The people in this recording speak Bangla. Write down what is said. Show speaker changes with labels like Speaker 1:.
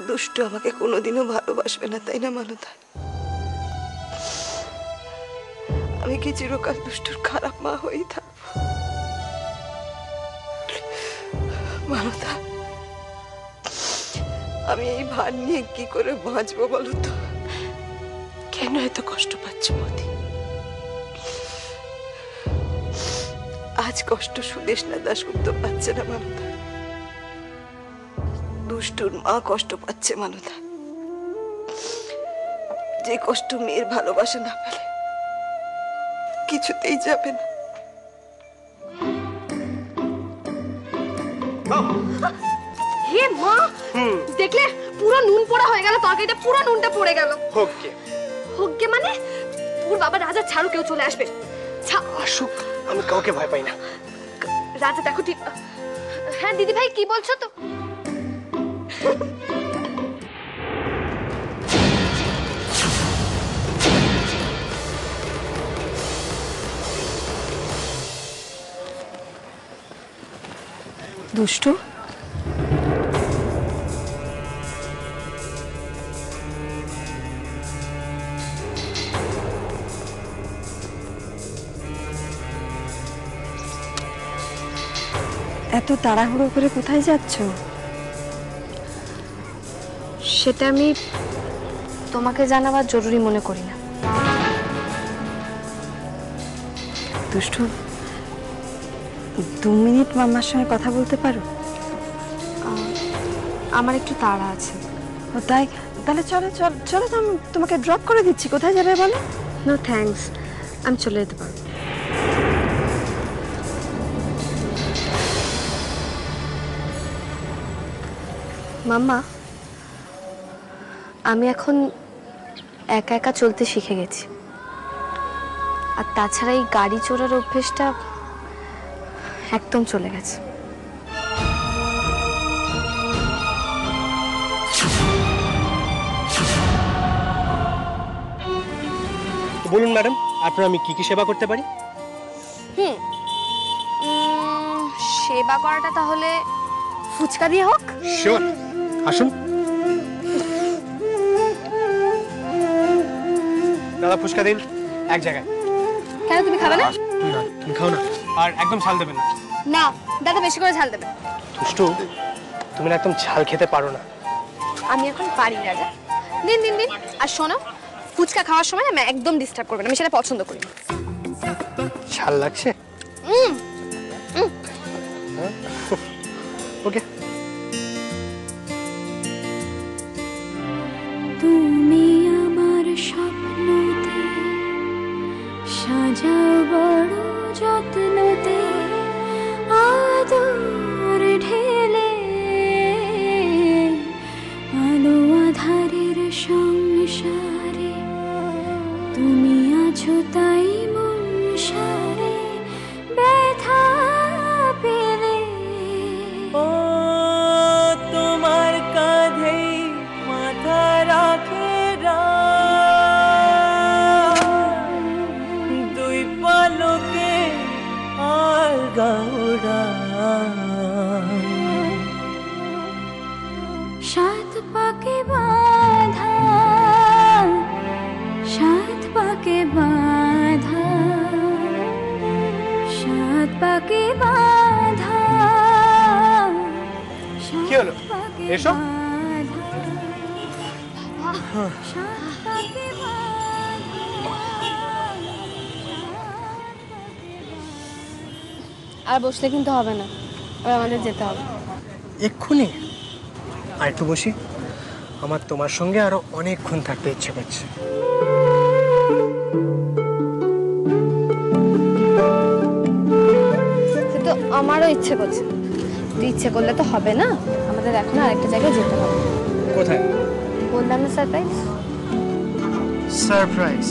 Speaker 1: দুষ্টু আমাকে কোনোদিনও ভালোবাসবে না, তাই না মানতা? আমি কি চিরকাল দুষ্টুর খারাপ মা হয়েই থাকবো? মানতা, আমি এই ভার নিয়ে কি করে বাঁচবো বলো তো? কেন এত কষ্ট পাচ্ছ মতি? আজ কষ্ট সুদেশনা দাশগুপ্ত পাচ্ছে না মানতা, দুষ্টুর মা কষ্ট পাচ্ছে মানতা। যে কষ্ট মেয়ের ভালোবাসা না পেলে কিছুতেই যাবে না।
Speaker 2: হে মা, দেখলে পুরো নুন পোড়া হয়ে গেল, তরকারিটা পুরো নুনটা পড়ে গেল।
Speaker 3: হোককে
Speaker 2: হোককে মানে তোর বাবা রাজা ছাড়ো, কেউ চলে আসবে।
Speaker 3: আসুক, আমি কাউকে ভয় পাই না।
Speaker 2: রাজা দেখো ঠিক। হ্যাঁ দিদি ভাই, কি বলছো তো?
Speaker 1: দুষ্টু, এত তাড়াহুড়ো করে কোথায় যাচ্ছ?
Speaker 2: সেটা আমি তোমাকে জানাবার জরুরি মনে করি না।
Speaker 1: দুষ্টু, 2 মিনিট মাম্মার সঙ্গে কথা বলতে পারো?
Speaker 2: আমার একটু তাড়া আছে।
Speaker 1: ও তাই? তাহলে চলো চলো চলো, তো আমি তোমাকে ড্রপ করে দিচ্ছি। কোথায় যাবে বলো?
Speaker 2: নো থ্যাঙ্কস, আমি চলে যেতে পারবো। মাম্মা, আমি এখন একা একা চলতে শিখে গেছি। আর তাছাড়া এই গাড়ি চড়ার অভ্যেসটা একদম চলে গেছে।
Speaker 3: বলুন ম্যাডাম, আপনার আমি কি কি সেবা করতে পারি?
Speaker 2: সেবা করাটা তাহলে ফুচকা দিয়ে হোক।
Speaker 3: শিওর, আসুন। দাদা ফুচকা দিন, এক জায়গায়।
Speaker 2: কেন, তুমি খাবে না?
Speaker 3: না, তুমি খাও না। আর একদম ঝাল দেবেন না।
Speaker 2: না দাদা, বেশি করে ঝাল দেবে।
Speaker 3: দুষ্টু, তুমি না একদম ঝাল খেতে পারো না।
Speaker 2: আমি এখন পারি রাজা। দিন দিন দিন। আর শোনো, ফুচকা খাওয়ার সময় আমি একদম ডিস্টার্ব করবে না, আমি সেটা পছন্দ করি।
Speaker 3: ঝাল লাগছে? ওকে।
Speaker 4: তুমি আমার স্বপ্নতে সাজাও বড় যত্নতে, আদর ঢেলে আলো আধারের সংসারে। তুমি আছো তাই মন সারে, ব্যথা পেলে
Speaker 5: ও তোমার কাঁধে মাথা রাখে দুই পালকে আর গৌরা।
Speaker 4: সাত পাকে বাঁধা, সাত পাকে বাঁধা, সাত পাকে বাঁধা।
Speaker 3: কি হলো? এসো।
Speaker 2: আর বসলে কিন্তু হবে না, আর আমাদের যেতে হবে
Speaker 3: এক্ষুনি। আর একটু বসি, আমার তোমার সঙ্গে আরো অনেকক্ষণ থাকতে ইচ্ছে করছে।
Speaker 2: তো আমারও ইচ্ছে করছে, ইচ্ছে করলে তো হবে না, আমাদের এখন আরেকটা জায়গায় যেতে হবে।
Speaker 3: কোথায়?
Speaker 2: বললাম না, সারপ্রাইজ।
Speaker 3: সারপ্রাইজ?